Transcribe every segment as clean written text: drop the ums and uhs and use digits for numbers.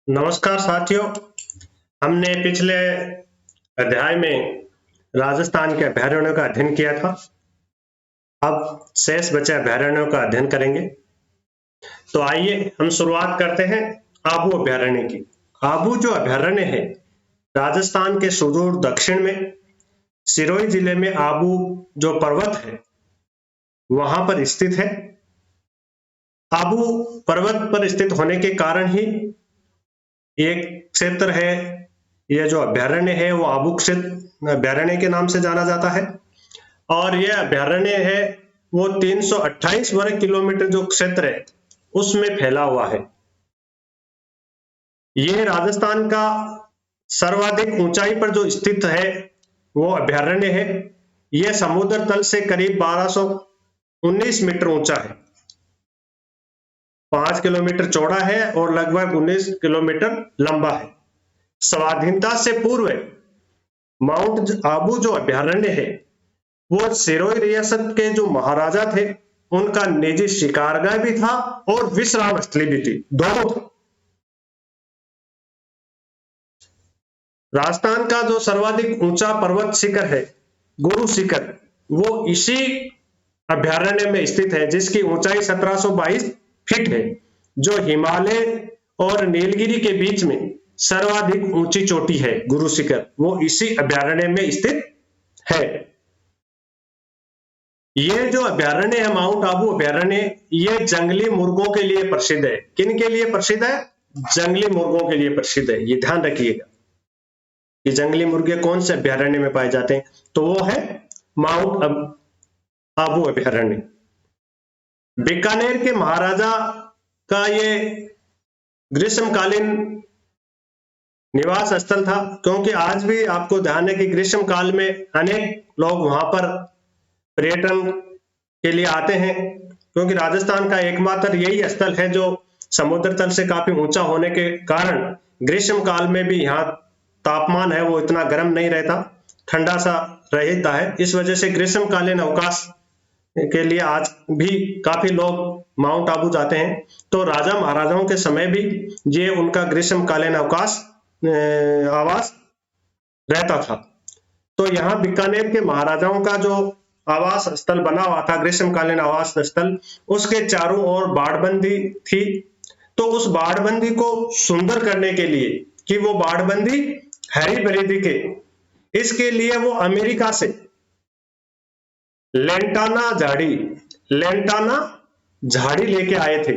नमस्कार साथियों। हमने पिछले अध्याय में राजस्थान के अभयारण्यों का अध्ययन किया था। अब शेष बचे अभयारण्यों का अध्ययन करेंगे। तो आइए हम शुरुआत करते हैं आबू अभयारण्य की। आबू जो अभयारण्य है राजस्थान के सुदूर दक्षिण में सिरोही जिले में आबू जो पर्वत है वहां पर स्थित है। आबू पर्वत पर स्थित होने के कारण ही एक क्षेत्र है, यह जो अभयारण्य है वो आबू क्षेत्र अभयारण्य के नाम से जाना जाता है। और यह अभयारण्य है वो 328 वर्ग किलोमीटर जो क्षेत्र है उसमें फैला हुआ है। यह राजस्थान का सर्वाधिक ऊंचाई पर जो स्थित है वो अभयारण्य है। यह समुद्र तल से करीब 1219 मीटर ऊंचा है, 5 किलोमीटर चौड़ा है और लगभग 19 किलोमीटर लंबा है। स्वाधीनता से पूर्व माउंट आबू जो अभयारण्य है वो सिरोही रियासत के जो महाराजा थे उनका निजी शिकारगाह भी था और विश्राम स्थली भी थी, दोनों था। राजस्थान का जो सर्वाधिक ऊंचा पर्वत शिखर है गुरु शिखर, वो इसी अभयारण्य में स्थित है, जिसकी ऊंचाई 1722 फीट है, जो हिमालय और नीलगिरी के बीच में सर्वाधिक ऊंची चोटी है। गुरु शिखर वो इसी अभयारण्य में स्थित है। ये जो अभयारण्य है माउंट आबू अभयारण्य, ये जंगली मुर्गों के लिए प्रसिद्ध है। किन के लिए प्रसिद्ध है? जंगली मुर्गों के लिए प्रसिद्ध है। ये ध्यान रखिएगा कि जंगली मुर्गे कौन से अभयारण्य में पाए जाते हैं, तो वो है माउंट आबू अभयारण्य। बीकानेर के महाराजा का ये ग्रीष्मकालीन निवास स्थल था, क्योंकि आज भी आपको ध्यान है कि ग्रीष्म काल में अनेक लोग वहां पर पर्यटन के लिए आते हैं, क्योंकि राजस्थान का एकमात्र यही स्थल है जो समुद्र तल से काफी ऊंचा होने के कारण ग्रीष्म काल में भी यहाँ तापमान है वो इतना गर्म नहीं रहता, ठंडा सा रहता है। इस वजह से ग्रीष्मकालीन अवकाश के लिए आज भी काफी लोग माउंट आबू जाते हैं। तो राजा महाराजाओं के समय भी ये उनका ग्रीष्मकालीन अवकाश आवास रहता था। तो यहाँ बीकानेर के महाराजाओं का जो आवास स्थल बना हुआ था, ग्रीष्मकालीन आवास स्थल, उसके चारों ओर बाड़बंदी थी। तो उस बाड़बंदी को सुंदर करने के लिए कि वो बाड़बंदी हरी भरी दिखे, इसके लिए वो अमेरिका से लेंटाना झाड़ी लेके आए थे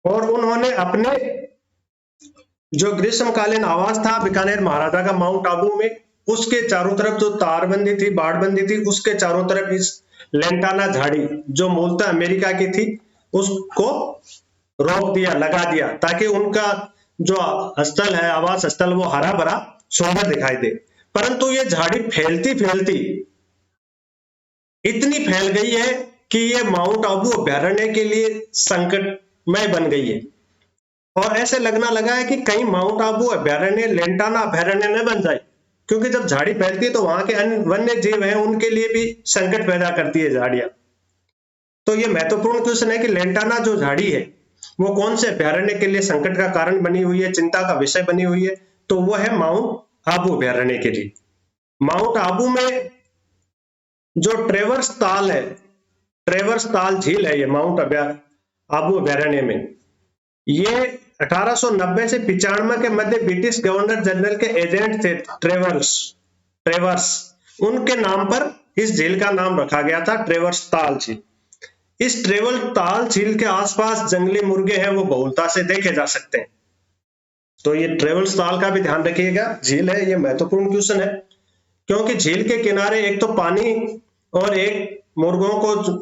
और उन्होंने अपने जो ग्रीष्मकालीन आवास था बीकानेर महाराजा का माउंट आबू में, उसके चारों तरफ जो तारबंदी थी, बाड़बंदी थी, उसके चारों तरफ इस लेंटाना झाड़ी जो मूलतः अमेरिका की थी उसको रोक दिया, लगा दिया, ताकि उनका जो स्थल है आवास स्थल वो हरा भरा सुंदर दिखाई दे। परंतु ये झाड़ी फैलती फैलती इतनी फैल गई है कि ये माउंट आबू अभयारण्य के लिए संकटमय बन गई है और ऐसे लगना लगा है कि कहीं माउंट आबू अभयारण्य लेंटाना अभयारण्य न बन जाए, क्योंकि जब झाड़ी फैलती है तो वहां के अन्य वन्य जीव हैं उनके लिए भी संकट पैदा करती है झाड़ियां। तो ये महत्वपूर्ण क्वेश्चन है कि लेंटाना जो झाड़ी है वो कौन से अभयारण्य के लिए संकट का कारण बनी हुई है, चिंता का विषय बनी हुई है, तो वो है माउंट आबू अभयारण्य के लिए। माउंट आबू में जो ट्रेवर्स ताल है, ट्रेवर्स ताल झील है, ये माउंट आबू अभयारण्य में, ये 1890 से 95 के मध्य ब्रिटिश गवर्नर जनरल के एजेंट थे ट्रेवर्स, उनके नाम पर इस झील का नाम रखा गया था ट्रेवर्स ताल झील। इस ट्रेवर्स ताल झील के आसपास जंगली मुर्गे हैं वो बहुलता से देखे जा सकते हैं। तो ये ट्रेवर्स ताल का भी ध्यान रखिएगा, झील है, ये महत्वपूर्ण क्वेश्चन है, क्योंकि झील के किनारे एक तो पानी और एक मुर्गों को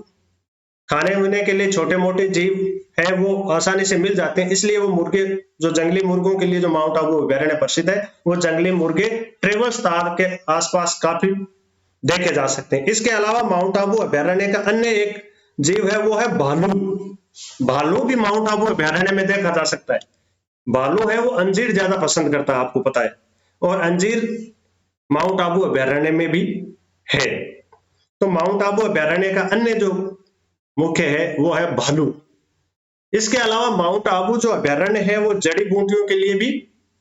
खाने पीने के लिए छोटे मोटे जीव है वो आसानी से मिल जाते हैं, इसलिए वो मुर्गे जो जंगली मुर्गों के लिए जो माउंट आबू अभयारण्य प्रसिद्ध है, वो जंगली मुर्गे ट्रेवर्स ताल के आसपास काफी देखे जा सकते हैं। इसके अलावा माउंट आबू अभयारण्य का अन्य एक जीव है वो है भालू। भालू भी माउंट आबू अभयारण्य में देखा जा सकता है। भालू है वो अंजीर ज्यादा पसंद करता है, आपको पता है, और अंजीर माउंट आबू अभयारण्य में भी है। तो माउंट आबू अभयारण्य का अन्य जो मुख्य है वो है भालू। इसके अलावा माउंट आबू जो अभ्यारण्य है वो जड़ी बूटियों के लिए भी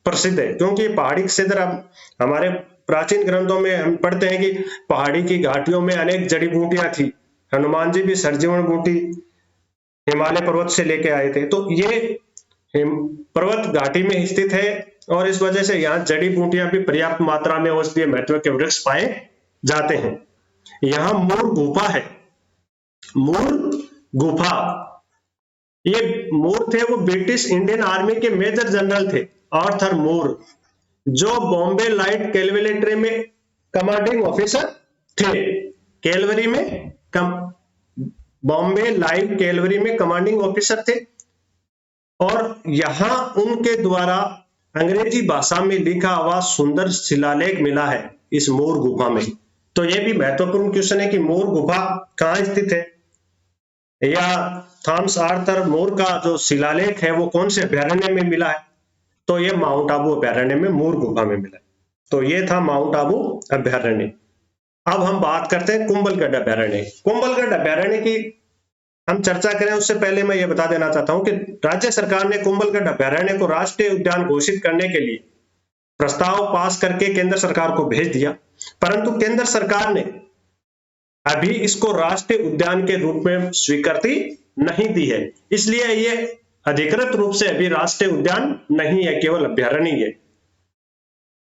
प्रसिद्ध है, क्योंकि पहाड़ी क्षेत्र, अब हमारे प्राचीन ग्रंथों में हम पढ़ते हैं कि पहाड़ी की घाटियों में अनेक जड़ी बूटियां थी। हनुमान जी भी सरजीवन बूटी हिमालय पर्वत से लेके आए थे। तो ये पर्वत घाटी में स्थित है और इस वजह से यहाँ जड़ी बूटियां भी पर्याप्त मात्रा में औषधीय महत्व के वृक्ष पाए जाते हैं। यहाँ मूर गुफा है। मूर गुफा, ये मूर थे वो ब्रिटिश इंडियन आर्मी के मेजर जनरल थे, आर्थर मूर, जो बॉम्बे लाइट कैवलरी में कमांडिंग ऑफिसर थे। कैवलरी में बॉम्बे लाइट कैवलरी में कमांडिंग ऑफिसर थे। और यहां उनके द्वारा अंग्रेजी भाषा में लिखा हुआ सुंदर शिलालेख मिला है इस मूर गुफा में। तो यह भी महत्वपूर्ण क्वेश्चन है कि मूर गुफा कहाँ स्थित है, या थॉमस आर्थर मूर का जो शिलालेख है वो कौन से अभ्यारण्य में मिला है। तो ये माउंट आबू अभ्यारण्य में मूर गुफा में मिला है। तो ये था माउंट आबू अभ्यारण्य। अब हम बात करते हैं कुंभलगढ़ अभ्यारण्य। कुंभलगढ़ अभ्यारण्य की हम चर्चा करें उससे पहले मैं ये बता देना चाहता हूं कि राज्य सरकार ने कुंभलगढ़ अभ्यारण्य को राष्ट्रीय उद्यान घोषित करने के लिए प्रस्ताव पास करके केंद्र सरकार को भेज दिया, परंतु केंद्र सरकार ने अभी इसको राष्ट्रीय उद्यान के रूप में स्वीकृति नहीं दी है। इसलिए ये अधिकृत रूप से अभी राष्ट्रीय उद्यान नहीं है, केवल अभ्यारण्य है।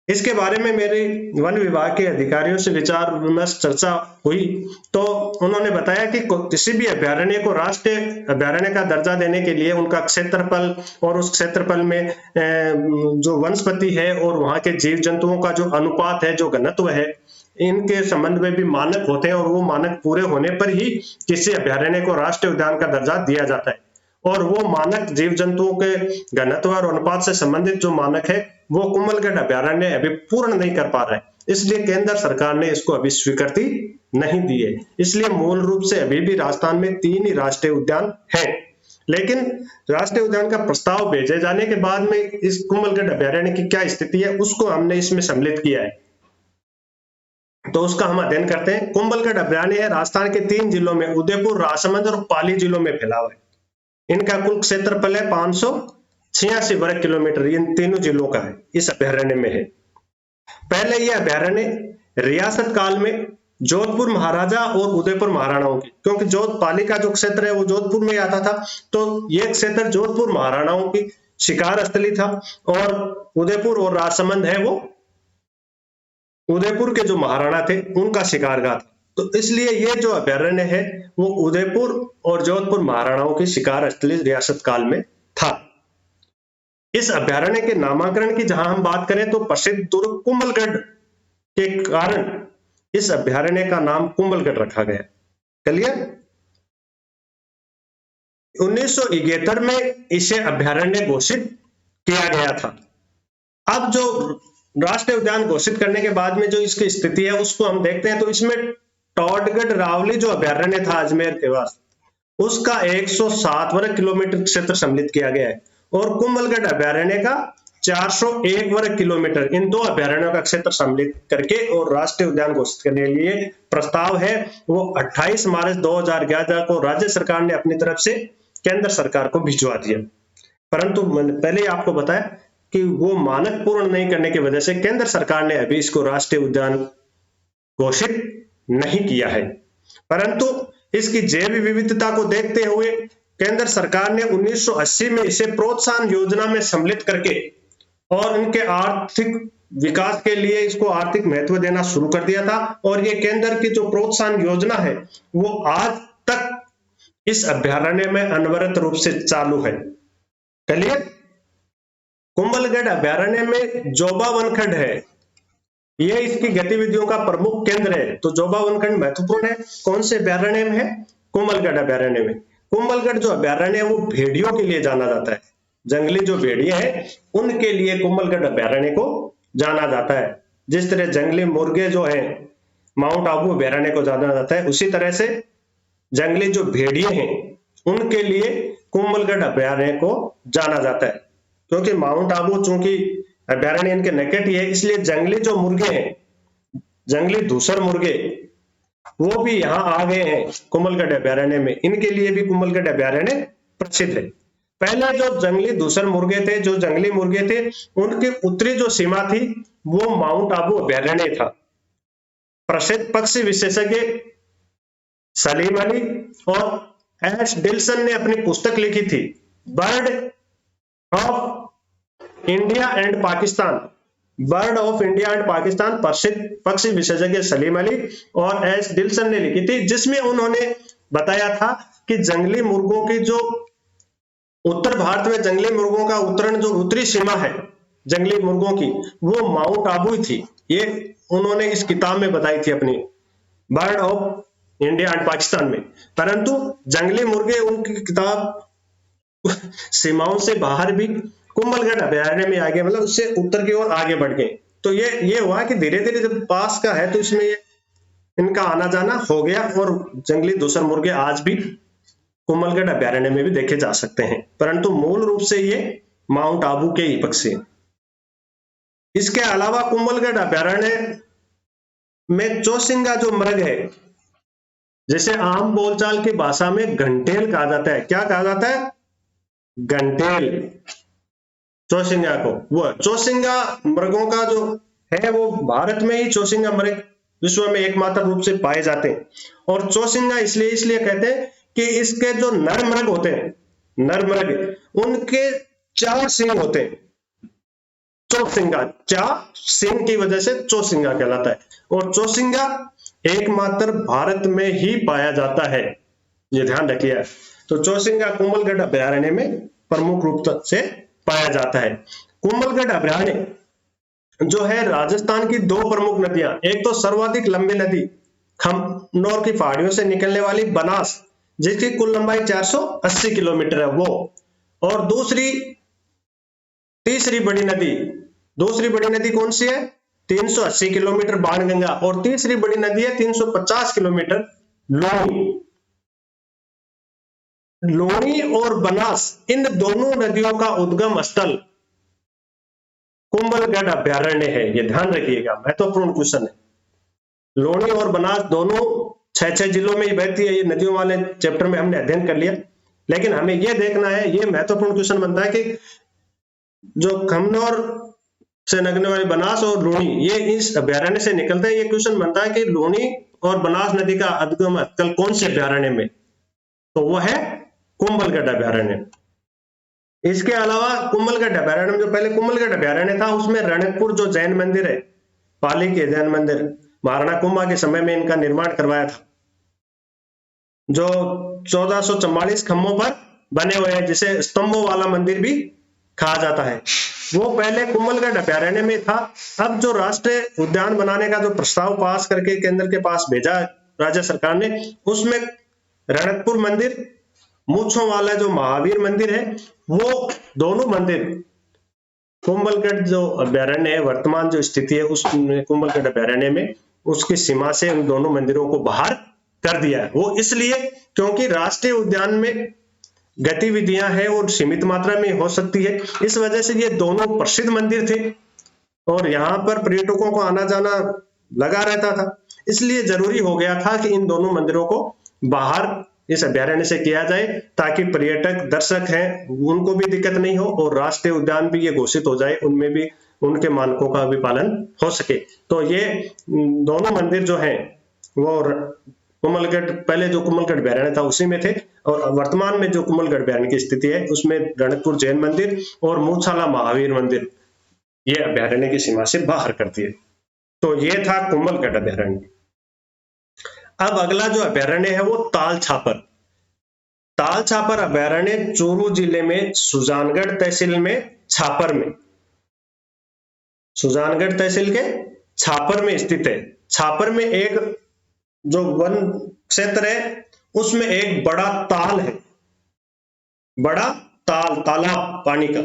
इसके बारे में मेरे वन विभाग के अधिकारियों से विचार विमर्श चर्चा हुई, तो उन्होंने बताया कि किसी भी अभ्यारण्य को राष्ट्रीय अभ्यारण्य का दर्जा देने के लिए उनका क्षेत्रफल और उस क्षेत्रफल में जो वनस्पति है और वहां के जीव जंतुओं का जो अनुपात है, जो घनत्व है, इनके संबंध में भी मानक होते हैं और वो मानक पूरे होने पर ही किसी अभ्यारण्य को राष्ट्रीय उद्यान का दर्जा दिया जाता है। और वो मानक जीव जंतुओं के घनत्व और अनुपात से संबंधित जो मानक है वो कुंभलगढ़ अभ्यारण्य अभी पूर्ण नहीं कर पा रहा है, इसलिए केंद्र सरकार ने इसको अभी स्वीकृति नहीं दी है। इसलिए मूल रूप से अभी भी राजस्थान में 3 ही राष्ट्रीय उद्यान हैं, लेकिन राष्ट्रीय उद्यान का प्रस्ताव भेजे जाने के बाद में इस कुंभलगढ़ अभ्यारण्य की क्या स्थिति है उसको हमने इसमें सम्मिलित किया है, तो उसका हम अध्ययन करते हैं। कुंभलगढ़ अभ्यारण्य राजस्थान के 3 जिलों में उदयपुर, राजसमंद और पाली जिलों में फैला हुआ है। इनका कुल क्षेत्रफल है 586 वर्ग किलोमीटर, इन तीनों जिलों का है, इस अभ्यारण्य में है। पहले यह अभ्यारण्य रियासत काल में जोधपुर महाराजा और उदयपुर महाराणाओं की, क्योंकि पाली का जो क्षेत्र है वो जोधपुर में आता था, तो यह क्षेत्र जोधपुर महाराणाओं की शिकार स्थली था और उदयपुर और राजसमंद है वो उदयपुर के जो महाराणा थे उनका शिकारगाह था। तो इसलिए ये जो अभ्यारण्य है वो उदयपुर और जोधपुर महाराणाओं की शिकार स्थली रियासत काल में था। इस अभ्यारण्य के नामकरण की जहां हम बात करें तो प्रसिद्ध दुर्ग कुंभलगढ़ के कारण इस अभ्यारण्य का नाम कुंभलगढ़ रखा गया। क्लियर? 1971 में इसे अभ्यारण्य घोषित किया गया था। अब जो राष्ट्रीय उद्यान घोषित करने के बाद में जो इसकी स्थिति है उसको हम देखते हैं, तो इसमें टॉडगढ़ रावली जो अभ्यारण्य था अजमेर के पास, उसका 107 वर्ग किलोमीटर क्षेत्र सम्मिलित किया गया है और कुंभलगढ़ अभ्यारण्य का 401 वर्ग किलोमीटर, इन 2 अभ्यारण्यों का क्षेत्र सम्मिलित करके और राष्ट्रीय उद्यान घोषित करने के लिए प्रस्ताव है वो 28 मार्च 2011 को राज्य सरकार ने अपनी तरफ से केंद्र सरकार को भिजवा दिया। परंतु मैंने पहले ही आपको बताया कि वो मानक पूर्ण नहीं करने की वजह से केंद्र सरकार ने अभी इसको राष्ट्रीय उद्यान घोषित नहीं किया है। परंतु इसकी जैव विविधता को देखते हुए केंद्र सरकार ने 1980 में इसे प्रोत्साहन योजना में सम्मिलित करके और इनके आर्थिक विकास के लिए इसको आर्थिक महत्व देना शुरू कर दिया था। और ये केंद्र की जो प्रोत्साहन योजना है वो आज तक इस अभ्यारण्य में अनवरत रूप से चालू है। चलिए, कुंभलगढ़ अभ्यारण्य में जोबा वनखंड है, यह इसकी गतिविधियों का प्रमुख केंद्र है। तो जोबा वनखंड महत्वपूर्ण है, कौन से अभ्यारण्य में है? कुंभलगढ़ अभ्यारण्य में। कुंभलगढ़ जो अभ्यारण्य है वो भेड़ियों के लिए जाना जाता है, जंगली जो भेड़िए हैं उनके लिए कुंभलगढ़ अभ्यारण्य को जाना जाता है। जिस तरह जंगली मुर्गे जो है माउंट आबू अभ्यारण्य को जाना जाता है, उसी तरह से जंगली जो भेड़िए हैं उनके लिए कुंभलगढ़ अभ्यारण्य को जाना जाता है। क्योंकि माउंट आबू चूंकि अभ्यारण्य इनके निकट ही है, इसलिए जंगली जो मुर्गे हैं, जंगली धूसर मुर्गे, वो भी यहाँ आ गए हैं कुंभलगढ़ अभ्यारण्य में। इनके लिए भी कुंभलगढ़ अभ्यारण्य प्रसिद्ध है। पहले जो जंगली दूसर मुर्गे थे, जो जंगली मुर्गे थे, उनकी उत्तरी जो सीमा थी वो माउंट आबू अभयारण्य था। प्रसिद्ध पक्षी विशेषज्ञ सलीम अली और एस डिल्सन ने अपनी पुस्तक लिखी थी, bird of India and Pakistan. Bird of India and Pakistan प्रसिद्ध पक्षी विशेषज्ञ सलीम अली और एस डिल्सन ने लिखी थी, जिसमें उन्होंने बताया था कि जंगली मुर्गों की जो उत्तर भारत में जंगली मुर्गों का उत्तरण जो उत्तरी सीमा है जंगली मुर्गों की, वो माउंट आबू थी। ये उन्होंने इस किताब में बताई थी अपनी bird of India and Pakistan में। परंतु जंगली मुर्गे उनकी किताब सीमाओं से बाहर भी कुंभलगढ़ अभयारण्य में आ गए, मतलब उससे उत्तर की ओर आगे बढ़ गए। तो ये हुआ कि धीरे धीरे जब पास का है तो इसमें इनका आना जाना हो गया, और जंगली दूसर मुर्गे आज भी कुंभलगढ़ अभयारण्य में भी देखे जा सकते हैं, परंतु मूल रूप से ये माउंट आबू के ही पक्षी हैं। इसके अलावा कुंभलगढ़ अभयारण्य में चौसिंगा जो मृग है, जैसे आम बोलचाल की भाषा में घंटेल कहा जाता है। क्या कहा जाता है? घंटेल। चौसिंगा को, वो चौसिंगा मृगों का जो है वो भारत में ही चौसिंगा मृग विश्व में एकमात्र रूप से पाए जाते हैं। और चौसिंगा इसलिए कहते हैं कि इसके जो नर मृग होते हैं, नर मृग, उनके 4 सींग होते हैं। चौसिंगा 4 सींग की वजह से चौसिंगा कहलाता है, और चौसिंगा एकमात्र भारत में ही पाया जाता है, ये ध्यान रखिए। तो चौसिंगा कुंभलगढ़ अभयारण्य में प्रमुख रूप से पाया जाता है। कुंभलगढ़ अभयारण्य जो है राजस्थान की 2 प्रमुख नदियां, एक तो सर्वाधिक लंबी नदी खमनोर की पहाड़ियों से निकलने वाली बनास, जिसकी कुल लंबाई 480 किलोमीटर है वो, और तीसरी बड़ी नदी कौन सी है? 380 किलोमीटर बाणगंगा, और तीसरी बड़ी नदी है 350 किलोमीटर लोनी और बनास। इन दोनों नदियों का उद्गम स्थल कुंभलगढ़ अभयारण्य है, ये ध्यान रखिएगा, महत्वपूर्ण क्वेश्चन है। लोनी और बनास दोनों 6 जिलों में ही बहती है, ये नदियों वाले चैप्टर में हमने अध्ययन कर लिया, लेकिन हमें यह देखना है, ये महत्वपूर्ण क्वेश्चन बनता है कि जो खमनोर से लगने वाली बनास और लूनी, ये इस अभयारण्य से निकलते हैं। ये क्वेश्चन बनता है कि लूनी और बनास नदी का उद्गम स्थल कौन से अभयारण्य में? तो वो है कुंभलगढ़ अभयारण्य। इसके अलावा कुंभलगढ़ अभयारण्य में जो पहले कुंभलगढ़ अभयारण्य था, उसमें रणकपुर जो जैन मंदिर है, पाली के जैन मंदिर, महाराणा कुंभा के समय में इनका निर्माण करवाया था, जो 1444 खम्भों पर बने हुए हैं, जिसे स्तंभों वाला मंदिर भी कहा जाता है। वो पहले कुंभलगढ़ अभयारण्य में था। अब जो राष्ट्रीय उद्यान बनाने का जो प्रस्ताव पास करके केंद्र के पास भेजा राज्य सरकार ने, उसमें रणकपुर मंदिर, मूंछों वाला जो महावीर मंदिर है, वो दोनों मंदिर कुंभलगढ़ जो अभयारण्य है, वर्तमान जो स्थिति है उस कुंभलगढ़ अभयारण्य में, उसकी सीमा से उन दोनों मंदिरों को बाहर कर दिया है। वो इसलिए क्योंकि राष्ट्रीय उद्यान में गतिविधियां हैं और सीमित मात्रा में हो सकती है, इस वजह से ये दोनों प्रसिद्ध मंदिर थे और यहाँ पर पर्यटकों को आना जाना लगा रहता था। इसलिए जरूरी हो गया था कि इन दोनों मंदिरों को बाहर इस अभयारण्य से किया जाए, ताकि पर्यटक दर्शक हैं उनको भी दिक्कत नहीं हो और राष्ट्रीय उद्यान भी ये घोषित हो जाए, उनमें भी उनके मानकों का भी पालन हो सके। तो ये दोनों मंदिर जो हैं वो कुंभलगढ़, पहले जो कुंभलगढ़ अभयारण्य था उसी में थे, और वर्तमान में जो कुंभलगढ़ अभयारण्य की स्थिति है उसमें रणकपुर जैन मंदिर और मूछाला महावीर मंदिर ये अभयारण्य की सीमा से बाहर करती है। तो ये था कुंभलगढ़ अभयारण्य। अब अगला जो अभयारण्य है वो ताल छापर अभयारण्य चूरू जिले में सुजानगढ़ तहसील में छापर में, सुजानगढ़ तहसील के छापर में स्थित है। छापर में एक जो वन क्षेत्र है उसमें एक बड़ा ताल है, बड़ा तालाब पानी का,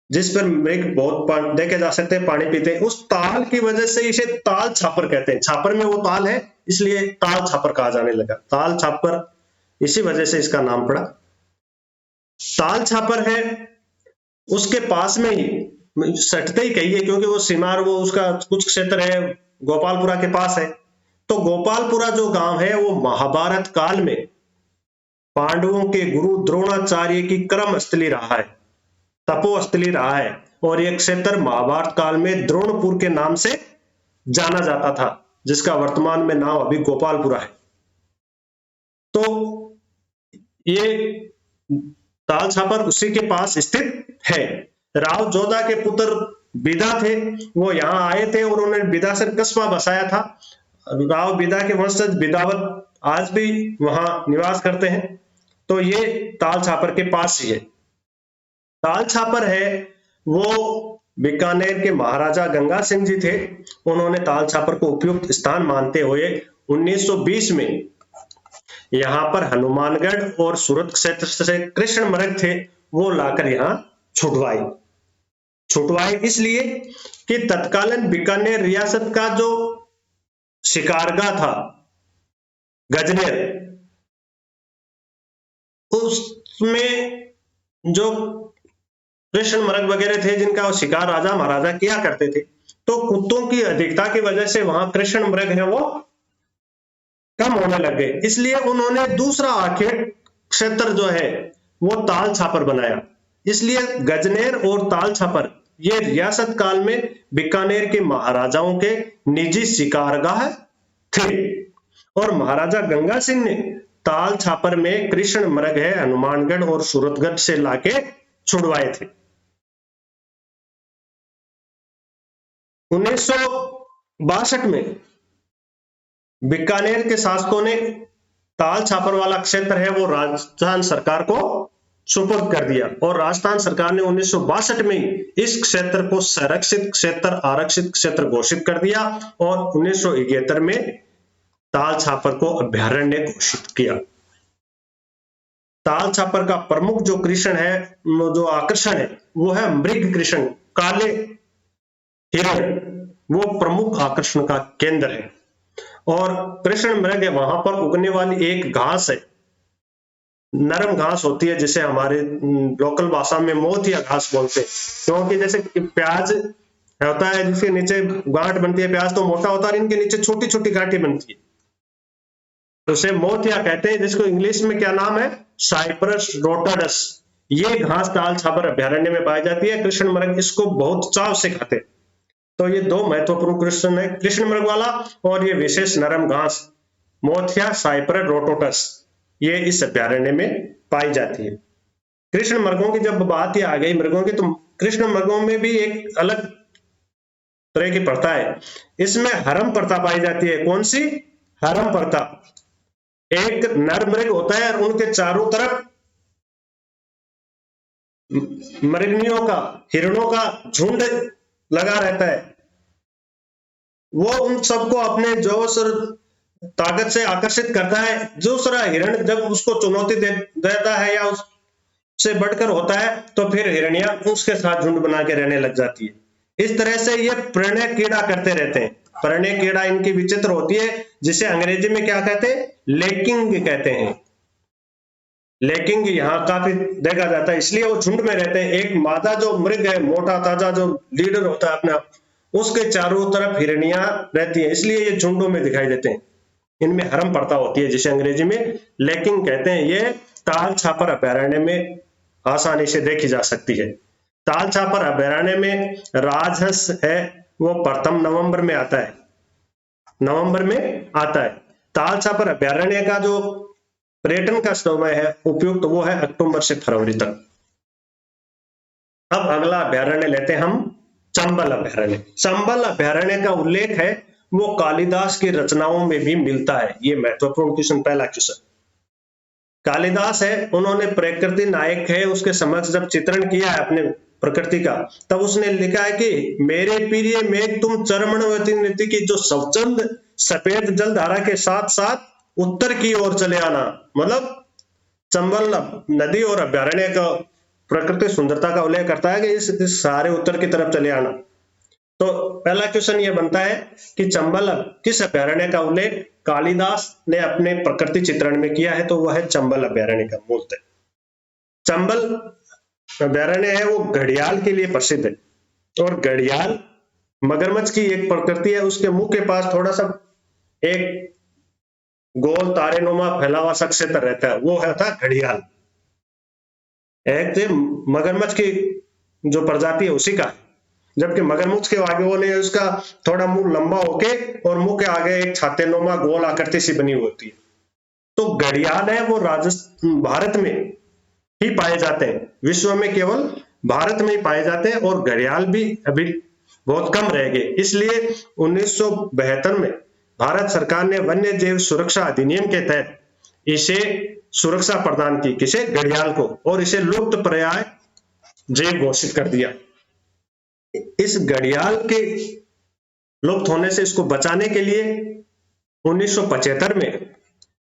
जिस पर मृग बहुत देखे जा सकते हैं, पानी पीते हैं। उस ताल की वजह से इसे ताल छापर कहते हैं। छापर में वो ताल है इसलिए ताल छापर कहा जाने लगा। ताल छापर इसी वजह से इसका नाम पड़ा। ताल छापर है उसके पास में ही, सटते ही कहिए क्योंकि वो सीमार, वो उसका कुछ क्षेत्र है गोपालपुरा के पास है। तो गोपालपुरा जो गांव है वो महाभारत काल में पांडवों के गुरु द्रोणाचार्य की कर्म स्थली रहा है, तपोस्थली रहा है, और यह क्षेत्र महाभारत काल में द्रोणपुर के नाम से जाना जाता था, जिसका वर्तमान में नाम अभी गोपालपुरा है। तो ये ताल छापर उसी के पास स्थित है। राव जोधा के पुत्र बिदा थे, वो यहाँ आए थे और उन्होंने बिदासर कस्बा बसाया था। राव बिदा के वंशज बिदावत आज भी वहां निवास करते हैं। तो ये ताल छापर के पास ही है। ताल छापर है वो बीकानेर के महाराजा गंगा सिंह जी थे। उन्होंने ताल छापर को उपयुक्त स्थान मानते हुए 1920 में यहाँ पर हनुमानगढ़ और सूरत क्षेत्र से कृष्ण मृग थे, वो लाकर यहाँ छुटवाए इसलिए कि तत्कालीन बीकानेर रियासत का जो शिकारगाह था गजनेर, उसमें जो कृष्ण मृग वगैरह थे जिनका वो शिकार राजा महाराजा किया करते थे, तो कुत्तों की अधिकता की वजह से वहां कृष्ण मृग है वो कम होने लग गए। इसलिए उन्होंने दूसरा आखेट क्षेत्र जो है वो ताल छापर बनाया। इसलिए गजनेर और ताल छापर ये रियासत काल में बीकानेर के महाराजाओं के निजी शिकारगाह थे, और महाराजा गंगा सिंह ने ताल छापर में कृष्ण मृग है हनुमानगढ़ और सूरतगढ़ से लाके छुड़वाए थे। 1962 में बीकानेर के शासकों ने ताल छापर वाला क्षेत्र है वो राजस्थान सरकार को सुपुर्द कर दिया, और राजस्थान सरकार ने 1962 में इस क्षेत्र को संरक्षित क्षेत्र आरक्षित क्षेत्र घोषित कर दिया, और 1971 में ताल छापर को अभ्यारण्य घोषित किया। ताल छापर का प्रमुख जो कृष्ण है, जो आकर्षण है वो है मृग कृष्ण, काले हिरण, वो प्रमुख आकर्षण का केंद्र है। और कृष्ण मृग वहां पर उगने वाली एक घास है, नरम घास होती है, जिसे हमारे लोकल भाषा में मोतिया घास बोलते हैं, क्योंकि जैसे प्याज होता है जिसके नीचे गांठ बनती है, प्याज तो मोटा होता है, इनके नीचे छोटी छोटी गांठें बनती है, तो उसे मोतिया कहते हैं, जिसको इंग्लिश में क्या नाम है, साइप्रस रोटाडस। ये घास ताल छापर अभ्यारण्य में पाई जाती है। कृष्ण मृग इसको बहुत चाव से खाते। तो ये दो महत्वपूर्ण कृष्ण है, कृष्ण मृग वाला और ये विशेष नरम घास मोथिया साइप्रस रोटोटस, ये इस अभ्यारण्य में पाई जाती है। कृष्ण मृगों की जब बात ही आ गई मृगों की, तो कृष्ण मृगों में भी एक अलग तरह की प्रथा है। इसमें हरम प्रथा पाई जाती है। कौन सी? हरम प्रथा। एक नर मृग होता है और उनके चारों तरफ मृगनियों का, हिरणों का झुंड लगा रहता है। वो उन सबको अपने जोश और ताकत से आकर्षित करता है। दूसरा हिरण जब उसको चुनौती देता है या उससे बढ़कर होता है, तो फिर हिरणियां उसके साथ झुंड बना के रहने लग जाती है। इस तरह से ये प्रणय कीड़ा करते रहते हैं। प्रणय कीड़ा इनकी विचित्र होती है, जिसे अंग्रेजी में क्या कहते हैं, लेकिंग कहते हैं। लेकिंग यहाँ काफी देखा जाता है, इसलिए वो झुंड में रहते हैं। एक मादा जो मृग है, मोटा ताजा जो लीडर होता है अपना, उसके चारों तरफ हिरणियां रहती हैं, इसलिए ये झुंडों में दिखाई देते हैं। इनमें हरम प्रथा होती है, जिसे अंग्रेजी में लेकिंग कहते हैं। ये ताल छापर अभ्यारण्य में आसानी से देखी जा सकती है। ताल छापर अभ्यारण्य में राजहंस है वो प्रथम नवंबर में आता है, नवंबर में आता है। ताल छापर अभ्यारण्य का जो पर्यटन का समय है उपयुक्त, वो है अक्टूबर से फरवरी तक। अब अगला अभ्यारण्य लेते हैं हम, चंबल अभ्यारण्य। चंबल अभ्यारण्य का उल्लेख है वो कालिदास की रचनाओं में भी मिलता है। ये महत्वपूर्ण क्वेश्चन, पहला क्वेश्चन। कालिदास है, उन्होंने प्रकृति नायक है उसके समक्ष जब चित्रण किया है अपने प्रकृति का, तब उसने लिखा है कि मेरे प्रिय मेघ तुम चरमणवती नदी की जो स्वच्छंद सफेद जलधारा के साथ साथ उत्तर की ओर चले आना। मतलब चंबल नदी और अभ्यारण्य का प्रकृति सुंदरता का उल्लेख करता है कि इस सारे उत्तर की तरफ चले आना। तो पहला क्वेश्चन ये बनता है कि चंबल किस अभ्यारण्य का उल्लेख कालिदास ने अपने प्रकृति चित्रण में किया है, तो वह है चंबल अभ्यारण्य का मूलतः। चंबल अभ्यारण्य है वो घड़ियाल के लिए प्रसिद्ध है, और घड़ियाल मगरमच्छ की एक प्रकृति है। उसके मुंह के पास थोड़ा सा एक गोल तारेनुमा फैला हुआ शख्स क्षेत्र रहता है, वो है था घड़ियाल। एक थे मगरमच्छ की जो प्रजाति है उसी का है, जबकि मगरमच्छ के आगे वो नहीं, उसका थोड़ा मुंह लंबा होके और मुंह के आगे एक छातेनुमा गोल आकृति सी बनी होती है। तो घड़ियाल है वो राजस्थान भारत में ही पाए जाते हैं, विश्व में केवल भारत में ही पाए जाते हैं, और घड़ियाल भी अभी बहुत कम रह गए। इसलिए 1972 में भारत सरकार ने वन्य जीव सुरक्षा अधिनियम के तहत इसे सुरक्षा प्रदान की, किसे, घड़ियाल को, और इसे लुप्त प्राय जीव घोषित कर दिया। इस घड़ियाल के लुप्त होने से इसको बचाने के लिए 1975 में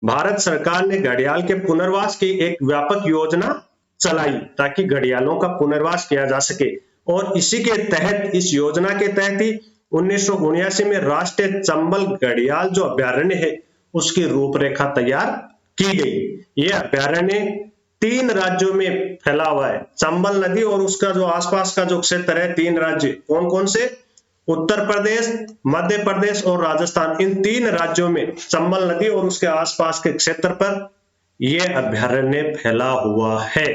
भारत सरकार ने घड़ियाल के पुनर्वास की एक व्यापक योजना चलाई ताकि घड़ियालों का पुनर्वास किया जा सके, और इसी के तहत, इस योजना के तहत ही 1979 में राष्ट्रीय चंबल घड़ियाल जो अभ्यारण्य है उसकी रूपरेखा तैयार की गई। यह अभ्यारण्य 3 राज्यों में फैला हुआ है। चंबल नदी और उसका जो आसपास का जो क्षेत्र है, 3 राज्य कौन कौन से, उत्तर प्रदेश, मध्य प्रदेश और राजस्थान, इन 3 राज्यों में चंबल नदी और उसके आसपास के क्षेत्र पर यह अभ्यारण्य फैला हुआ है।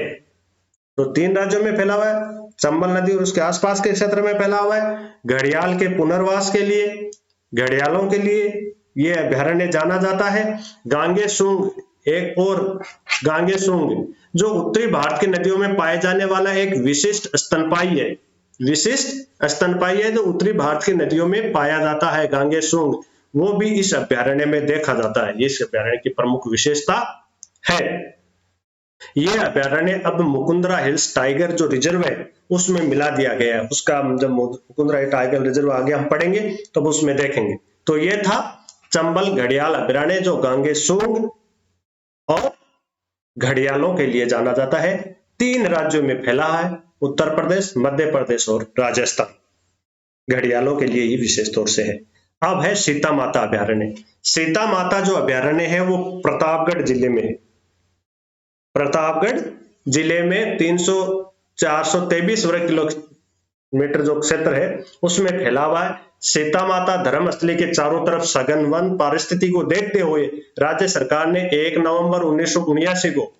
तो 3 राज्यों में फैला हुआ है, चंबल नदी और उसके आसपास के क्षेत्र में फैला हुआ है। घड़ियाल के पुनर्वास के लिए, घड़ियालों के लिए यह अभ्यारण्य जाना जाता है। गांगे सुंग, एक और गांगे सुंग जो उत्तरी भारत की नदियों में पाए जाने वाला एक विशिष्ट स्तनपायी है, विशिष्ट स्तनपायी है जो उत्तरी भारत की नदियों में पाया जाता है, गांगे सुंग, वो भी इस अभ्यारण्य में देखा जाता है। ये इस अभ्यारण्य की प्रमुख विशेषता है। यह अभ्यारण्य अब मुकुंदरा हिल्स टाइगर जो रिजर्व है उसमें मिला दिया गया है। उसका जब मुकुंदरा टाइगर रिजर्व आगे हम पढ़ेंगे तब उसमें देखेंगे। तो यह था चंबल घड़ियाल अभ्यारण्य जो गांगे सुंग और घड़ियालों के लिए जाना जाता है। 3 राज्यों में फैला है, उत्तर प्रदेश, मध्य प्रदेश और राजस्थान। घड़ियालों के लिए ही विशेष तौर से है। अब है सीता माता अभ्यारण्य। सीता माता जो अभ्यारण्य है वो प्रतापगढ़ जिले में है। प्रतापगढ़ जिले में 423 वर्ग किलोमीटर जो क्षेत्र है उसमें फैला हुआ है। सीता माता धर्मस्थली के चारों तरफ सघन वन पारिस्थिति को देखते हुए राज्य सरकार ने 1 नवंबर 1979 को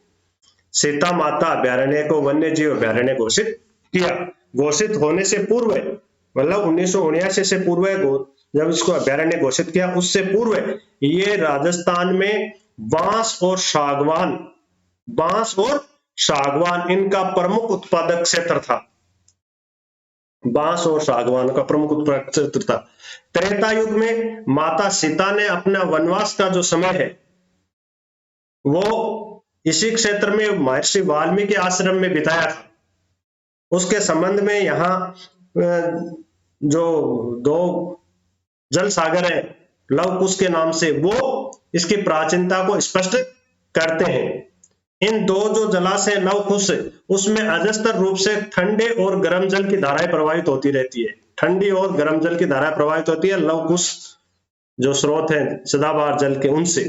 सीता माता अभ्यारण्य को वन्य जीव अभ्यारण्य घोषित किया। घोषित होने से पूर्व, मतलब 1979 से पूर्व जब इसको अभ्यारण्य घोषित किया, उससे पूर्व ये राजस्थान में बांस और सागवान इनका प्रमुख उत्पादक क्षेत्र था। बांस और सागवान का प्रमुख उत्पादक क्षेत्र था। त्रेता युग में माता सीता ने अपना वनवास का जो समय है वो इसी क्षेत्र में महर्षि वाल्मीकि आश्रम में बिताया था। उसके संबंध में यहाँ जो 2 जल सागर है लव कुश के नाम से, वो इसकी प्राचीनता को स्पष्ट करते हैं। इन 2 जो जलाशय लव कुश उसमें अजस्तर रूप से ठंडे और गर्म जल की धाराएं प्रवाहित होती रहती है। ठंडी और गर्म जल की धाराएं प्रवाहित होती है लव कुश जो स्रोत है सदाबहार जल के, उनसे।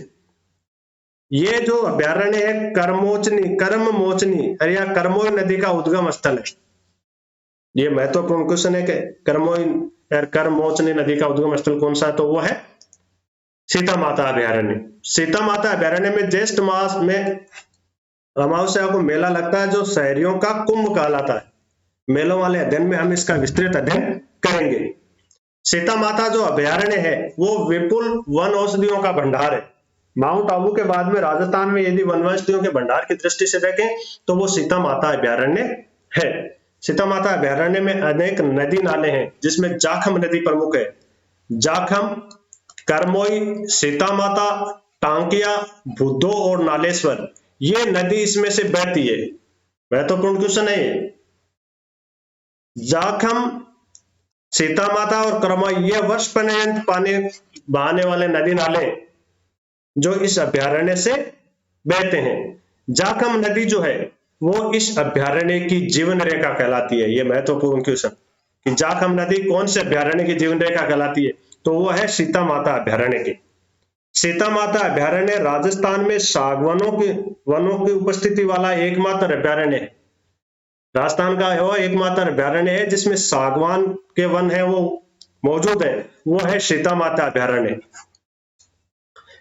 ये जो अभ्यारण्य है कर्ममोचनी या करमोई नदी का उद्गम स्थल है। ये महत्वपूर्ण क्वेश्चन है कि कर्ममोचनी नदी का उद्गम स्थल कौन सा है, तो वो है सीता माता अभ्यारण्य। सीता माता अभ्यारण्य में ज्येष्ठ मास में अमावस्या को मेला लगता है जो शहरियों का कुंभ कहलाता है। मेलों वाले अध्ययन में हम इसका विस्तृत अध्ययन करेंगे। सीता माता जो अभ्यारण्य है वो विपुल वन औषधियों का भंडार है। माउंट आबू के बाद में राजस्थान में यदि वन औषधियों के भंडार की दृष्टि से देखें तो वो सीता माता अभ्यारण्य है। सीता माता अभ्यारण्य में अनेक नदी नाले हैं जिसमें जाखम नदी प्रमुख है। जाखम, करमोई, सीता माता, टांकिया, बुद्धो और नालेश्वर, ये नदी इसमें से बहती है। महत्वपूर्ण क्वेश्चन है ये। जाखम, सीता माता और करमोई ये वर्ष पर्यंत पानी बहाने वाले नदी नाले जो इस अभ्यारण्य से बहते हैं। जाखम नदी जो है वो इस अभ्यारण्य की जीवन रेखा कहलाती है। ये महत्वपूर्ण क्वेश्चन कि जाखम नदी कौन से अभ्यारण्य की जीवन रेखा कहलाती है, तो वो है सीता माता अभ्यारण्य की। सीता माता अभ्यारण्य राजस्थान में वनों की उपस्थिति वाला एकमात्र अभ्यारण्य है। राजस्थान का वो एकमात्र अभ्यारण्य है जिसमें सागवान के वन है वो मौजूद है, वो है सीता माता अभ्यारण्य।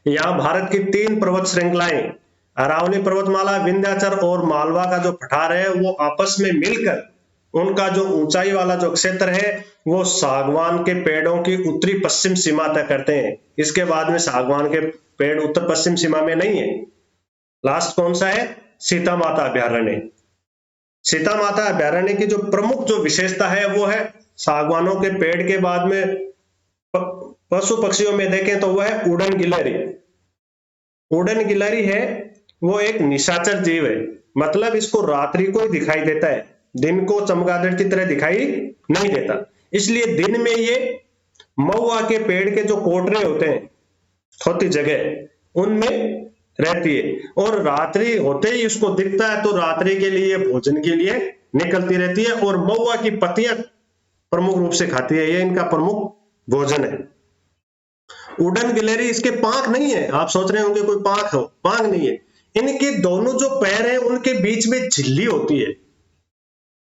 यहाँ भारत की 3 पर्वत श्रृंखलाएं, अरावली पर्वतमाला, विंध्याचल और मालवा का जो पठार है, वो आपस में मिलकर उनका जो ऊंचाई वाला जो क्षेत्र है, वो सागवान के पेड़ों की उत्तरी पश्चिम सीमा तय करते हैं। इसके बाद में सागवान के पेड़ उत्तर पश्चिम सीमा में नहीं है। लास्ट कौन सा है? सीता माता अभयारण्य। सीता माता अभयारण्य की जो प्रमुख जो विशेषता है वो है सागवानों के पेड़ के बाद में पशु पक्षियों में देखें तो वह है उड़न गिलहरी। उड़न गिलहरी है वो एक निशाचर जीव है, मतलब इसको रात्रि को ही दिखाई देता है, दिन को चमगादड़ की तरह दिखाई नहीं देता। इसलिए दिन में ये महुआ के पेड़ के जो कोटरे होते हैं, छोटी जगह, उनमें रहती है और रात्रि होते ही उसको दिखता है तो रात्रि के लिए भोजन के लिए निकलती रहती है और महुआ की पत्तियां प्रमुख रूप से खाती है। ये इनका प्रमुख भोजन है। उड़न गिलहरी, इसके पांख नहीं है। आप सोच रहे होंगे कोई पांख हो, पांख नहीं है। इनके दोनों जो पैर हैं उनके बीच में झिल्ली होती है,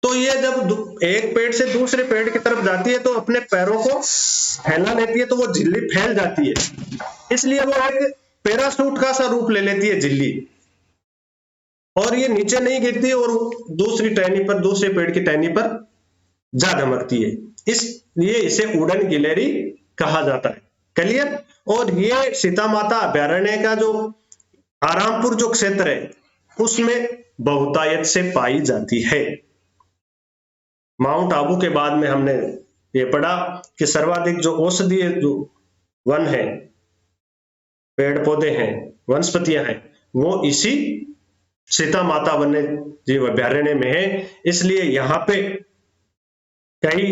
तो ये जब एक पेड़ से दूसरे पेड़ की तरफ जाती है तो अपने पैरों को फैला लेती है, तो वो झिल्ली फैल जाती है, इसलिए वो एक पैराशूट का सा रूप ले लेती है झिल्ली, और ये नीचे नहीं गिरती और दूसरी टहनी पर, दूसरे पेड़ की टहनी पर जा धमकती है। इसलिए इसे उड़न गिलहरी कहा जाता है। क्लियर? और ये सीता माता अभयारण्य का जो आरामपुर जो क्षेत्र है उसमें बहुतायत से पाई जाती है। माउंट आबू के बाद में हमने ये पढ़ा कि सर्वाधिक जो औषधीय जो वन है, पेड़ पौधे हैं, वनस्पतियां हैं, वो इसी सीता माता वन्य जीव अभयारण्य में है। इसलिए यहाँ पे कई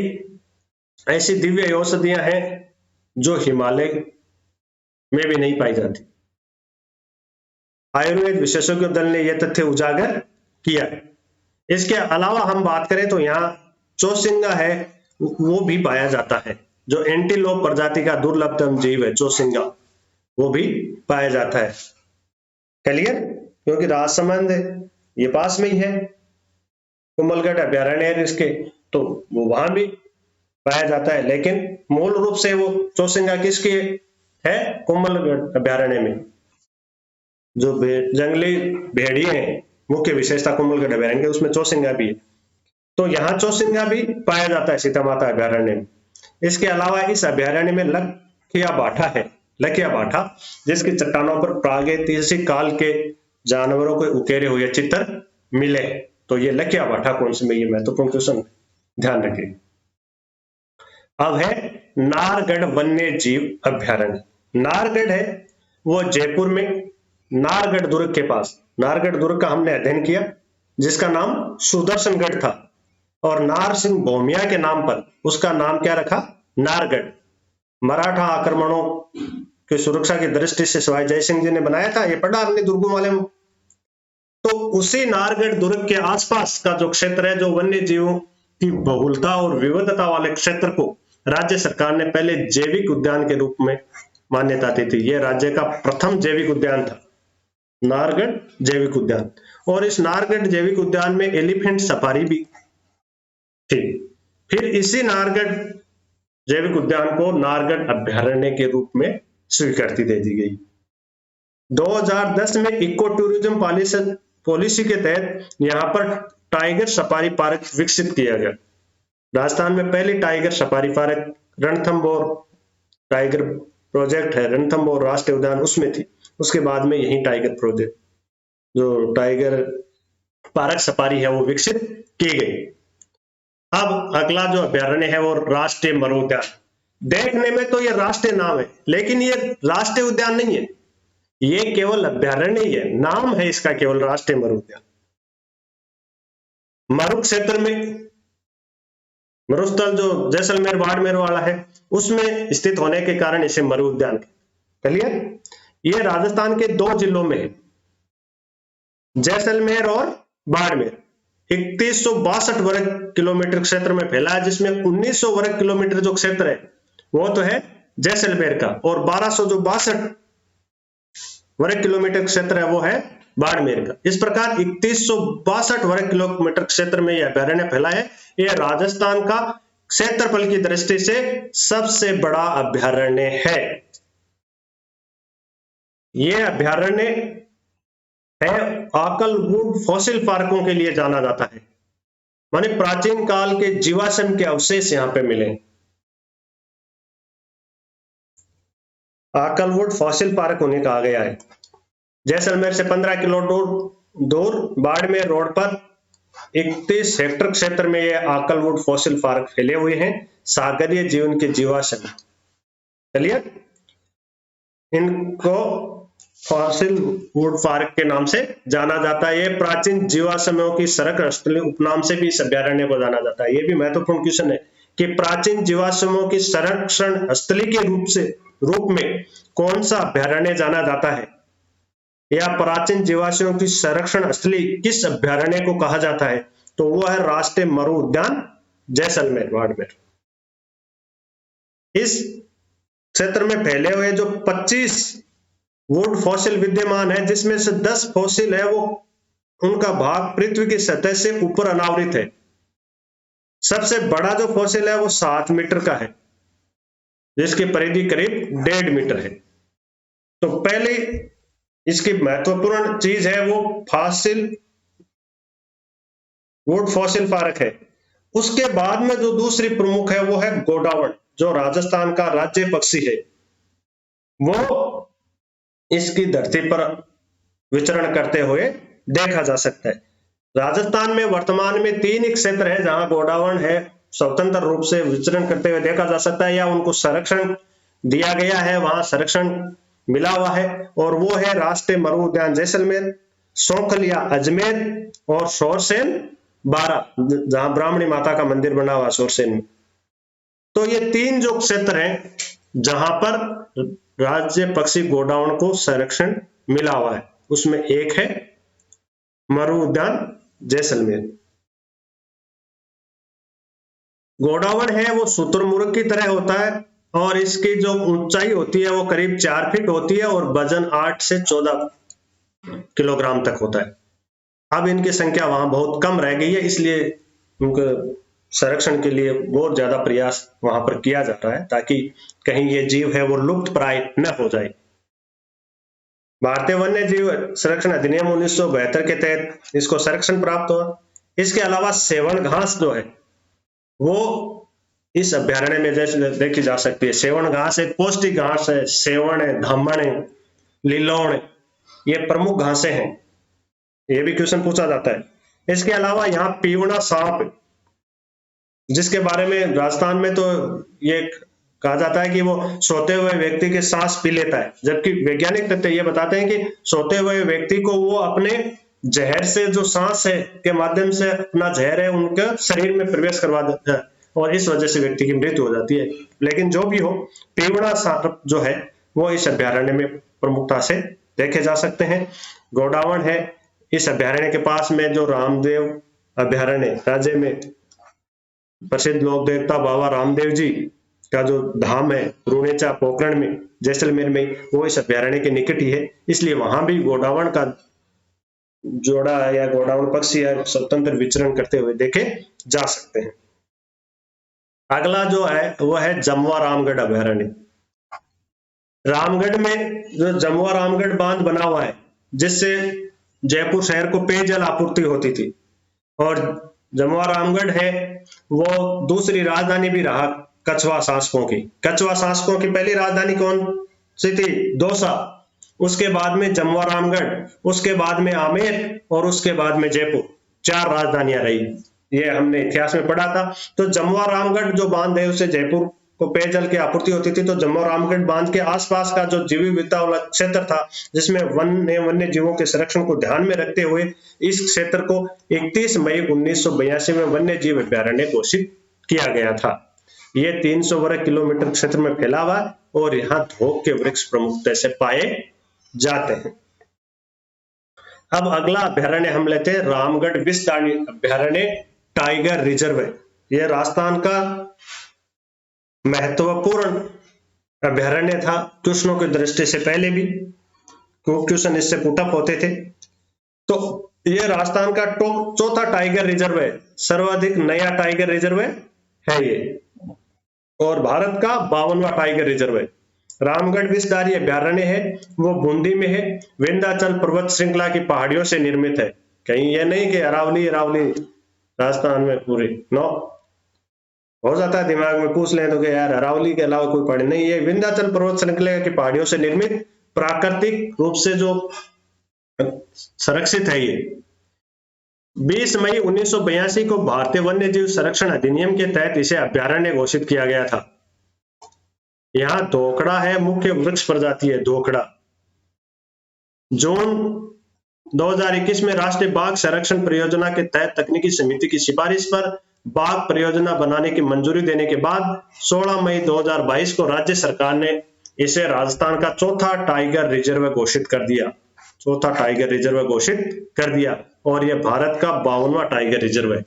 ऐसी दिव्य औषधियां हैं जो हिमालय में भी नहीं पाई जाती। आयुर्वेद विशेषज्ञों दल ने यह तथ्य उजागर किया। इसके अलावा हम बात करें तो यहाँ चौसिंगा है, वो भी पाया जाता है, जो एंटीलोप प्रजाति का दुर्लभतम जीव है। चौसिंगा वो भी पाया जाता है। क्लियर? क्योंकि राजसमंद ये पास में ही है, कुंभलगढ़ अभयारण्य है इसके, तो वो वहां भी पाया जाता है, लेकिन मूल रूप से वो चौसिंगा किसके है? कुंभलगढ़ अभयारण्य में। जो जंगली भेड़िए हैं, मुख्य विशेषता कुंभलगढ़ अभयारण्य के, उसमें चौसिंगा भी है, तो यहाँ चौसिंगा भी पाया जाता है सीता माता अभयारण्य में। इसके अलावा इस अभयारण्य में लखिया बाठा है, लखिया बाठा, जिसकी चट्टानों पर प्रागैतिहासिक काल के जानवरों के उकेरे हुए चित्र मिले। तो ये लखिया बाठा कौन से में, ये महत्वपूर्ण क्वेश्चन, ध्यान रखिए। अब है नारगढ़ वन्य जीव अभयारण्य। नारगढ़ है वो जयपुर में नारगढ़ दुर्ग के पास। नारगढ़ दुर्ग का हमने अध्ययन किया, जिसका नाम सुदर्शनगढ़ था, और नार सिंह भौमिया के नाम पर उसका नाम क्या रखा? नारगढ़। मराठा आक्रमणों की सुरक्षा की दृष्टि से सवाई जय सिंह जी ने बनाया था, ये पढ़ा हमने दुर्गों वाले में। तो उसी नारगढ़ दुर्ग के आसपास का जो क्षेत्र है, जो वन्य जीवों की बहुलता और विविधता वाले क्षेत्र को राज्य सरकार ने पहले जैविक उद्यान के रूप में मान्यता दी थी। यह राज्य का प्रथम जैविक उद्यान था, नारगढ़ जैविक उद्यान। और इस नारगढ़ जैविक उद्यान में एलिफेंट सफारी भी थी। फिर इसी नारगढ़ जैविक उद्यान को नारगढ़ अभयारण्य के रूप में स्वीकृति दे दी गई। 2010 में इको टूरिज्म पॉलिसी के तहत यहाँ पर टाइगर सफारी पार्क विकसित किया गया। राजस्थान में पहली tiger safari park Ranthambore tiger project है, रणथंभौर राष्ट्रीय उद्यान, उसमें थी। उसके बाद में यही टाइगर प्रोजेक्ट, जो टाइगर पार्क सफारी है, वो विकसित की गई। अब अगला जो अभयारण्य है वो राष्ट्रीय मरु उद्यान। देखने में तो ये राष्ट्रीय नाम है, लेकिन ये राष्ट्रीय उद्यान नहीं है, ये केवल अभयारण्य ही है, नाम है इसका केवल राष्ट्रीय मरु उद्यान। मरु क्षेत्र में, मरुस्थल जो जैसलमेर बाड़मेर वाला है, उसमें स्थित होने के कारण इसे मरु उद्यान। क्लियर? ये राजस्थान के 2 जिलों में है, जैसलमेर और बाड़मेर। 3162 वर्ग किलोमीटर क्षेत्र में फैला है, जिसमें 1900 वर्ग किलोमीटर जो क्षेत्र है वो तो है जैसलमेर का, और 1262 वर्ग किलोमीटर क्षेत्र है वो है बाड़मेर का। इस प्रकार 3162 वर्ग किलोमीटर क्षेत्र में यह अभयारण्य फैला है। यह राजस्थान का क्षेत्रफल की दृष्टि से सबसे बड़ा अभयारण्य है। ये अभ्यारण्य है आकलवुड फॉसिल पार्कों के लिए जाना जाता है, माने प्राचीन काल के जीवाश्म के अवशेष यहाँ पे मिले। आकलवुड फॉसिल पार्क उन्हें कहा गया है। जैसलमेर से 15 किलो दूर बाड़मेर रोड पर 31 हेक्टेयर क्षेत्र में ये आकलवुड फॉसिल पार्क फैले हुए हैं, सागरीय जीवन के जीवाश्म। चलिए, इनको फॉसिल वुड पार्क के नाम से जाना जाता है। ये प्राचीन जीवाश्मों की संरक्षण स्थली उपनाम से भी इस अभ्यारण्य को जाना जाता है। ये भी महत्वपूर्ण क्वेश्चन है कि प्राचीन जीवाश्मों की संरक्षण स्थली के रूप में कौन सा अभ्यारण्य जाना जाता है, या प्राचीन जीवाश्मों की संरक्षण स्थली किस अभ्यारण्य को कहा जाता है, तो वो है राष्ट्रीय मरु उद्यान जैसलमेर बाड़मेर। इस क्षेत्र में फैले हुए जो 25 वुड फॉसिल विद्यमान है, जिसमें से 10 फॉसिल है वो उनका भाग पृथ्वी की सतह से ऊपर अनावृत है। सबसे बड़ा जो फॉसिल है वो 7 मीटर का है, जिसकी परिधि करीब 1.5 मीटर है। तो पहले इसकी महत्वपूर्ण चीज है वो वुड फॉसिल पार्क है। उसके बाद में जो दूसरी प्रमुख है वो है गोडावण, जो राजस्थान का राज्य पक्षी है। वो इसकी धरती पर विचरण करते हुए देखा जा सकता है। राजस्थान में वर्तमान में 3 क्षेत्र है जहां गोडावण है स्वतंत्र रूप से विचरण करते हुए देखा जा सकता है, या उनको संरक्षण दिया गया है, वहां संरक्षण मिला हुआ है। और वो है राष्ट्रीय मरु उद्यान जैसलमेर, सौखलिया अजमेर और शोरसेन बारा, जहां ब्राह्मणी माता का मंदिर बना हुआ शोरसेन में। तो ये 3 जो क्षेत्र हैं जहां पर राज्य पक्षी गोडावण को संरक्षण मिला हुआ है, उसमें एक है मरु उद्यान जैसलमेर। गोडावण है वो शुतुरमुर्ग की तरह होता है और इसकी जो ऊंचाई होती है वो करीब 4 फीट होती है और वजन 8 से 14 किलोग्राम तक होता है। अब इनकी संख्या वहां बहुत कम रह गई है, इसलिए उनके संरक्षण के लिए बहुत ज्यादा प्रयास वहां पर किया जा रहा है, ताकि कहीं ये जीव है वो लुप्त प्राय न हो जाए। भारतीय वन्य जीव संरक्षण अधिनियम 1972 के तहत इसको संरक्षण प्राप्त हुआ। इसके अलावा सेवन घास जो है वो इस अभ्यारण्य में जैसे देखी जा सकती है। सेवन घास एक पौष्टिक घास है। सेवन है, धामण है, लिलोण है, ये प्रमुख घासें हैं। ये भी क्वेश्चन पूछा जाता है। इसके अलावा यहाँ पीवड़ा सांप, जिसके बारे में राजस्थान में तो ये कहा जाता है कि वो सोते हुए व्यक्ति के सांस पी लेता है, जबकि वैज्ञानिक तथ्य ये बताते हैं कि सोते हुए व्यक्ति को वो अपने जहर से जो सांस है के माध्यम से अपना जहर है उनके शरीर में प्रवेश करवा देता है और इस वजह से व्यक्ति की मृत्यु हो जाती है। लेकिन जो भी हो, पीवड़ा सांप जो है वो इस अभ्यारण्य में प्रमुखता से देखे जा सकते हैं। गोडावण है, इस अभ्यारण्य के पास में जो रामदेव अभ्यारण्य राज्य में प्रसिद्ध लोक देवता बाबा रामदेव जी का जो धाम है रुणेचा पोखरण में जैसलमेर में, वो इस अभ्यारण्य के निकट ही है, इसलिए वहां भी गोडावण का जोड़ा या गोडावण पक्षी या स्वतंत्र विचरण करते हुए देखे जा सकते हैं। अगला जो है वो है जमवा रामगढ़ अभ्यारण्य। रामगढ़ में जो जमवा रामगढ़ बांध बना हुआ है, जिससे जयपुर शहर को पेयजल आपूर्ति होती थी, और जमवा रामगढ़ है वो दूसरी राजधानी भी रहा कछवा शासकों की। कछवा शासकों की पहली राजधानी कौन सी थी? दौसा। उसके बाद में जमवा रामगढ़, उसके बाद में आमेर और उसके बाद में जयपुर, 4 राजधानियां रही। ये हमने इतिहास में पढ़ा था। तो जमवा रामगढ़ जो बांध है उससे जयपुर को पेयजल की आपूर्ति होती थी। तो जमवा रामगढ़ बांध के आसपास का जो जीव विविधता वाला क्षेत्र था, जिसमें वन्य जीवों के संरक्षण को ध्यान में रखते हुए इस क्षेत्र को 31 मई 1982 में वन्य जीव अभ्यारण्य घोषित किया गया था। ये 300 वर्ग किलोमीटर क्षेत्र में फैला हुआ और यहाँ धोक के वृक्ष प्रमुखता से पाए जाते हैं। अब अगला अभ्यारण्य हम लेते हैं रामगढ़ विस्तारणी अभ्यारण्य टाइगर रिजर्व है। यह राजस्थान का महत्वपूर्ण अभ्यारण्य था क्वेश्चनों की दृष्टि से, पहले भी क्वेश्चन इससे पुटअप होते थे। तो यह राजस्थान का चौथा टाइगर रिजर्व है, सर्वाधिक नया टाइगर रिजर्व है ये, और भारत का 52वां टाइगर रिजर्व है। रामगढ़ विषधारी अभयारण्य है वो बूंदी में है, विंध्याचल पर्वत श्रृंखला की पहाड़ियों से निर्मित है। कहीं ये नहीं कि अरावली अरावली राजस्थान में पूरी, नो, हो जाता है दिमाग में पूछ लें तो कि यार अरावली के अलावा कोई पहाड़ी नहीं। ये विंध्याचल पर्वत श्रृंखला की पहाड़ियों से निर्मित प्राकृतिक रूप से जो संरक्षित है। ये 20 मई 1982 को भारतीय वन्य जीव संरक्षण अधिनियम के तहत इसे अभयारण्य घोषित किया गया था। यहाँ धोकड़ा है, मुख्य वृक्ष प्रजाति है धोकड़ा। जून 2021 में राष्ट्रीय बाघ संरक्षण परियोजना के तहत तकनीकी समिति की सिफारिश पर बाघ परियोजना बनाने की मंजूरी देने के बाद 16 मई 2022 को राज्य सरकार ने इसे राजस्थान का चौथा टाइगर रिजर्व घोषित कर दिया। चौथा टाइगर रिजर्व घोषित कर दिया और यह भारत का 52वां टाइगर रिजर्व है।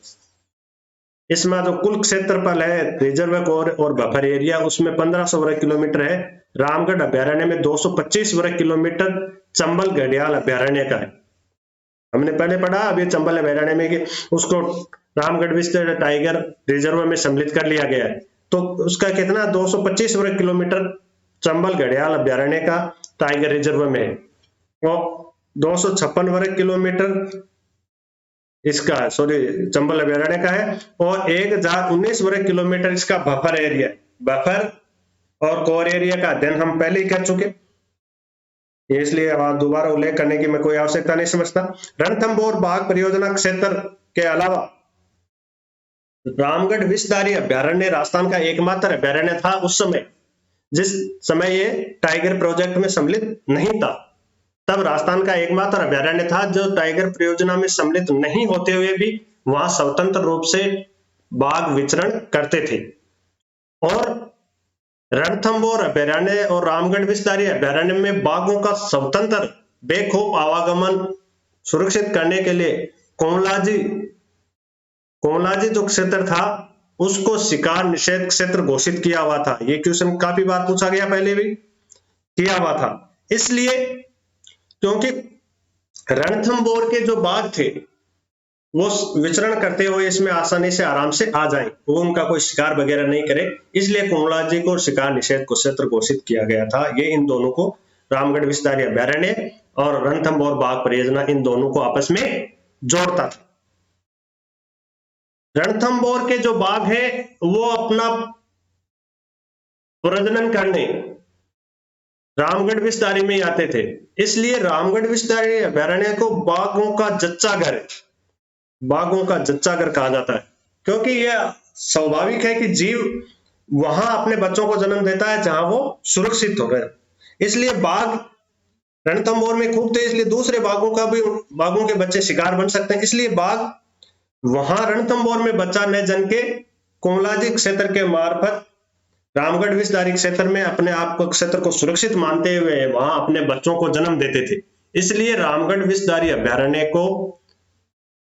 इसमें जो कुल क्षेत्रफल है रिजर्व और बफर एरिया उसमें 1500 वर्ग किलोमीटर है। रामगढ़ अभयारण्य में 225 वर्ग किलोमीटर चंबल घड़ियाल अभयारण्य का है। हमने पहले पढ़ा अभी चंबल अभयारण्य में कि उसको रामगढ़ विश्व टाइगर रिजर्व में सम्मिलित कर लिया गया है, तो उसका कितना 225 वर्ग किलोमीटर चंबल घड़ियाल अभयारण्य का टाइगर रिजर्व में है और 256 वर्ग किलोमीटर इसका चंबल अभयारण्य का है और 1019 वर्ग किलोमीटर इसका बफर एरिया। बफर और कोर एरिया का अध्ययन हम पहले ही कर चुके, इसलिए दोबारा उल्लेख करने की मैं कोई आवश्यकता नहीं समझता। रणथंभौर बाघ परियोजना क्षेत्र के अलावा रामगढ़ विषधारी अभयारण्य राजस्थान का एकमात्र अभयारण्य था उस समय, जिस समय ये टाइगर प्रोजेक्ट में सम्मिलित नहीं था। तब राजस्थान का एकमात्र अभयारण्य था जो टाइगर परियोजना में सम्मिलित नहीं होते हुए भी वहां स्वतंत्र रूप से बाघ विचरण करते थे। और रणथंभौर अभयारण्य और रामगढ़ विषधारी अभयारण्य में बाघों का स्वतंत्र बेखौफ आवागमन सुरक्षित करने के लिए कोमलाजी जो क्षेत्र था उसको शिकार निषेध क्षेत्र घोषित किया हुआ था। ये क्वेश्चन काफी बार पूछा गया, पहले भी किया हुआ था। इसलिए क्योंकि रणथंभौर के जो बाघ थे वो विचरण करते हुए इसमें आसानी से आराम से आ जाएं, वो उनका कोई शिकार वगैरह नहीं करे, इसलिए कोमलाजी को शिकार निषेध क्षेत्र घोषित किया गया था। ये इन दोनों को रामगढ़ विषधारी अभयारण्य और रणथंभौर बाघ परियोजना इन दोनों को आपस में जोड़ता था। रणथंभौर के जो बाघ हैं वो अपना प्रजनन करने रामगढ़ विषधारी में ही आते थे, इसलिए रामगढ़ विषधारी अभयारण्य को बाघों का जच्चा घर कहा जाता है, क्योंकि यह स्वाभाविक है कि जीव वहां अपने बच्चों को जन्म देता है जहां वो सुरक्षित हो गए। इसलिए बाघ रणथंभौर में खूब थे, इसलिए दूसरे बाघों के बच्चे शिकार बन सकते हैं। इसलिए बाघ वहां रणथंभौर में बच्चा न जन के कोमलाजी क्षेत्र के मार्फत रामगढ़ विषधारी क्षेत्र में अपने आप को क्षेत्र को सुरक्षित मानते हुए वहां अपने बच्चों को जन्म देते थे। इसलिए रामगढ़ विषधारी अभयारण्य को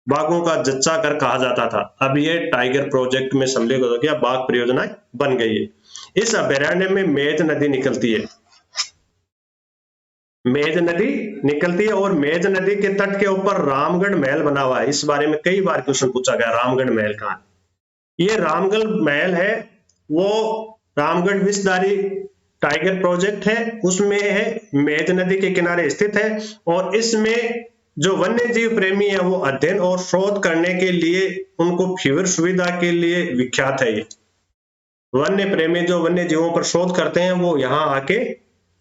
बाघों का जच्चा घर कहा जाता था। अब ये टाइगर प्रोजेक्ट में सम्मिलित हो गया, बाघ परियोजना बन गई है। इस अभयारण्य में मेज नदी निकलती है, और मेज नदी के तट के ऊपर रामगढ़ महल बना हुआ है। इस बारे में कई बार क्वेश्चन पूछा गया, रामगढ़ महल कहां है? ये रामगढ़ महल है वो रामगढ़ विषधारी टाइगर प्रोजेक्ट है, उसमें है, मेज नदी के किनारे स्थित है और इसमें जो वन्य जीव प्रेमी है वो अध्ययन और शोध करने के लिए उनको फीवर सुविधा के लिए विख्यात है। ये वन्य प्रेमी जो वन्य जीवों पर शोध करते हैं वो यहाँ आके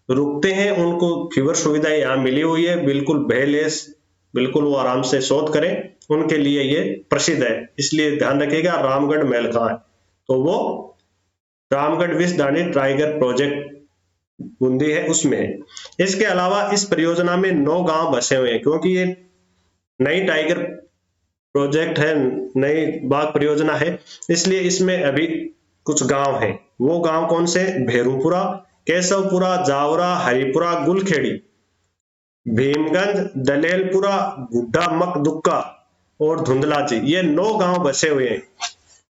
रुकते हैं, उनको फीवर सुविधा यहाँ मिली हुई है, बिल्कुल भयलेस, बिल्कुल वो आराम से शोध करें, उनके लिए ये प्रसिद्ध है। इसलिए ध्यान रखिएगा रामगढ़ महल कहाँ है, तो वो रामगढ़ विषधारी टाइगर प्रोजेक्ट बूंदी है उसमें है। इसके अलावा इस परियोजना में 9 गांव बसे हुए हैं, क्योंकि ये नई टाइगर प्रोजेक्ट है, नई बाघ परियोजना है, इसलिए इसमें अभी कुछ गांव हैं। वो गांव कौन से? भेरूपुरा, केशवपुरा, जावरा, हरिपुरा, गुलखेड़ी, भीमगंज, दलेलपुरा, गुड्डा मकदुक्का और धुंधलाजी, ये 9 गांव बसे हुए हैं।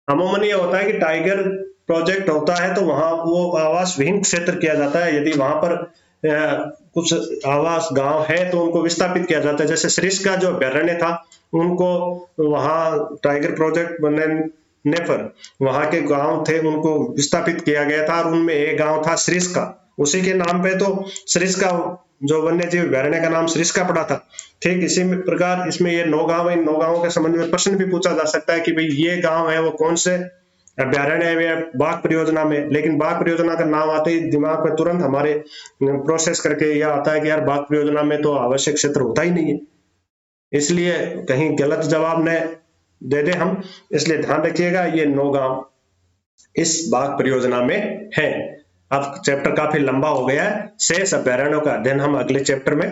अमूमन ये होता है कि टाइगर प्रोजेक्ट होता है तो वहां वो आवास विहीन क्षेत्र किया जाता है, यदि वहां पर कुछ आवास गांव है तो उनको विस्थापित किया जाता है। जैसे सरिस्का जो अभयारण्य था उनको वहां टाइगर प्रोजेक्ट बनने पर वहां के गांव थे उनको विस्थापित किया गया था और उनमें एक गांव था सरिस्का, उसी के नाम पे तो सरिस्का, जो वन्य जीव अभयारण्य का नाम सरिस्का पड़ा था। ठीक इसी प्रकार इसमें ये 9 गांव है, इन 9 गांवों के संबंध में प्रश्न भी पूछा जा सकता है कि भाई ये गांव है वो कौन से अभयारण्य है बाघ परियोजना में। लेकिन बाघ परियोजना का नाम आते ही दिमाग में तुरंत हमारे प्रोसेस करके यह आता है कि यार बाघ परियोजना में तो आवश्यक क्षेत्र होता ही नहीं है, इसलिए कहीं गलत जवाब न दे दे हम, इसलिए ध्यान रखिएगा ये 9 गांव इस बाघ परियोजना में है। अब चैप्टर काफी लंबा हो गया है, शेष अभयारण्यों का अध्ययन हम अगले चैप्टर में